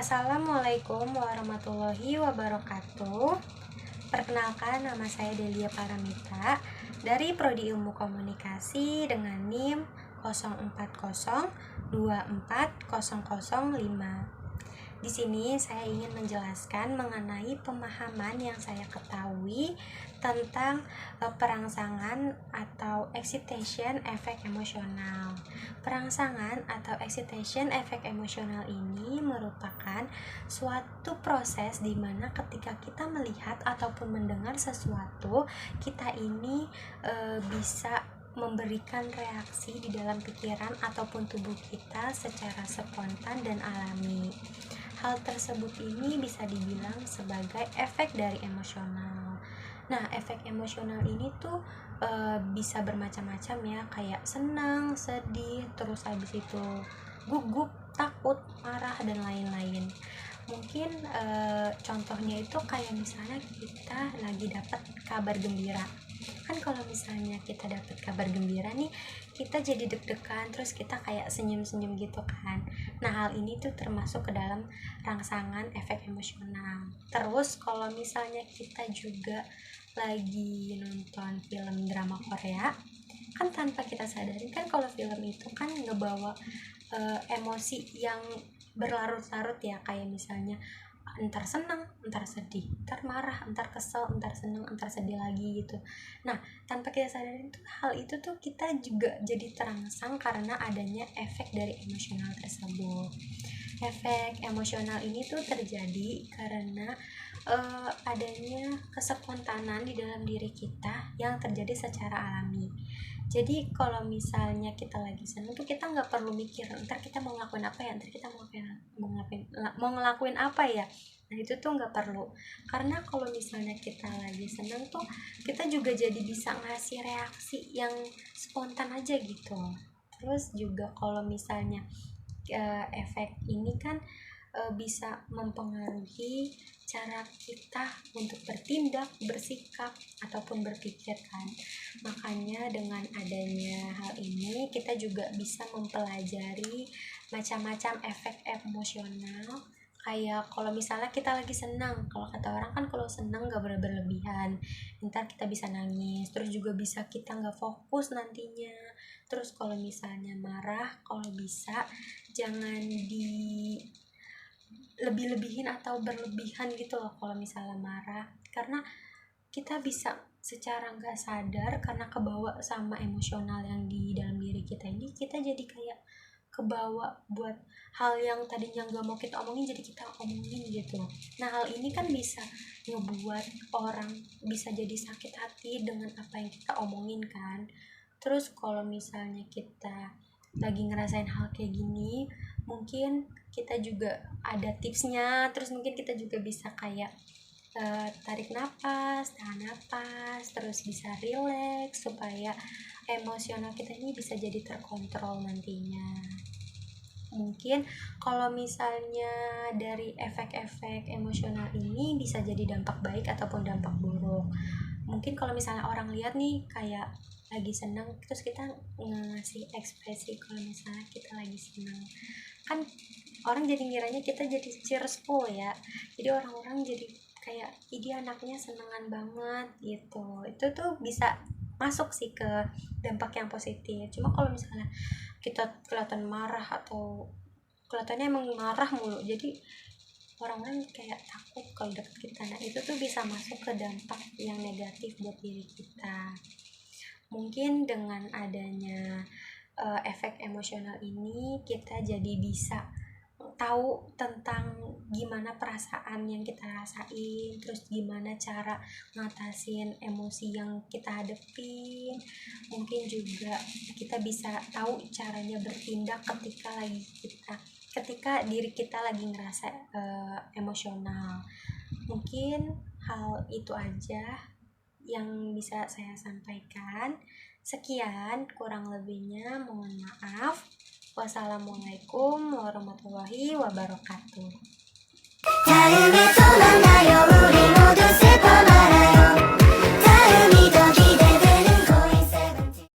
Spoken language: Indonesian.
Assalamualaikum warahmatullahi wabarakatuh. Perkenalkan, nama saya Delia Paramita dari Prodi Ilmu Komunikasi dengan NIM 04024005. Di sini saya ingin menjelaskan mengenai pemahaman yang saya ketahui tentang perangsangan atau excitation efek emosional. Perangsangan atau excitation efek emosional ini merupakan suatu proses di mana ketika kita melihat ataupun mendengar sesuatu, kita ini bisa memberikan reaksi di dalam pikiran ataupun tubuh kita secara spontan dan alami. Hal tersebut ini bisa dibilang sebagai efek dari emosional. Nah, efek emosional ini tuh bisa bermacam-macam ya, kayak senang, sedih, terus habis itu gugup, takut, marah, dan lain-lain. Mungkin contohnya itu kayak misalnya kita lagi dapat kabar gembira. Kan kalau misalnya kita dapat kabar gembira nih, kita jadi deg-degan, terus kita kayak senyum-senyum gitu kan. Nah, hal ini tuh termasuk ke dalam rangsangan efek emosional. Terus kalau misalnya kita juga lagi nonton film drama Korea, kan tanpa kita sadari kan kalau film itu kan ngebawa emosi yang berlarut-larut ya, kayak misalnya entar senang, entar sedih, entar marah, entar kesel, entar senang, entar sedih lagi gitu. Nah, tanpa kita sadari tuh hal itu tuh kita juga jadi terangsang karena adanya efek dari emosional tersebut. Efek emosional ini tuh terjadi karena adanya kespontanan di dalam diri kita yang terjadi secara alami. Jadi kalau misalnya kita lagi senang tuh kita nggak perlu mikir ntar kita mau ngelakuin apa ya, ntar kita mau ngelakuin apa ya. Nah, itu tuh nggak perlu, karena kalau misalnya kita lagi senang tuh kita juga jadi bisa ngasih reaksi yang spontan aja gitu. Terus juga kalau misalnya efek ini kan bisa mempengaruhi cara kita untuk bertindak, bersikap, ataupun berpikir kan. Makanya dengan adanya hal ini kita juga bisa mempelajari macam-macam efek emosional. Kayak kalau misalnya kita lagi senang, kalau kata orang kan kalau senang gak berlebihan, ntar kita bisa nangis, terus juga bisa kita gak fokus nantinya. Terus kalau misalnya marah, kalau bisa jangan di lebih-lebihin atau berlebihan gitu loh kalau misalnya marah, karena kita bisa secara nggak sadar karena kebawa sama emosional yang di dalam diri kita ini, kita jadi kayak kebawa buat hal yang tadinya nggak mau kita omongin jadi kita omongin gitu. Nah, hal ini kan bisa ngebuat orang bisa jadi sakit hati dengan apa yang kita omongin kan. Terus kalau misalnya kita lagi ngerasain hal kayak gini, mungkin kita juga ada tipsnya. Terus mungkin kita juga bisa kayak tarik napas, tahan napas, terus bisa relax supaya emosional kita ini bisa jadi terkontrol nantinya. Mungkin kalau misalnya dari efek-efek emosional ini bisa jadi dampak baik ataupun dampak buruk. Mungkin kalau misalnya orang lihat nih kayak lagi senang, terus kita ngasih ekspresi kalau misalnya kita lagi senang, kan orang jadi ngiranya kita jadi cheerful ya, jadi orang-orang jadi kayak dia anaknya senengan banget gitu. Itu tuh bisa masuk sih ke dampak yang positif. Cuma kalau misalnya kita kelihatan marah atau kelihatannya emang marah mulu, jadi orang-orang kayak takut kalau deket kita. Nah, itu tuh bisa masuk ke dampak yang negatif buat diri kita. Mungkin dengan adanya efek emosional ini kita jadi bisa tahu tentang gimana perasaan yang kita rasain, terus gimana cara ngatasin emosi yang kita hadepin. Mungkin juga kita bisa tahu caranya bertindak ketika diri kita lagi ngerasa emosional. Mungkin hal itu aja yang bisa saya sampaikan. Sekian, kurang lebihnya mohon maaf. Wassalamualaikum warahmatullahi wabarakatuh.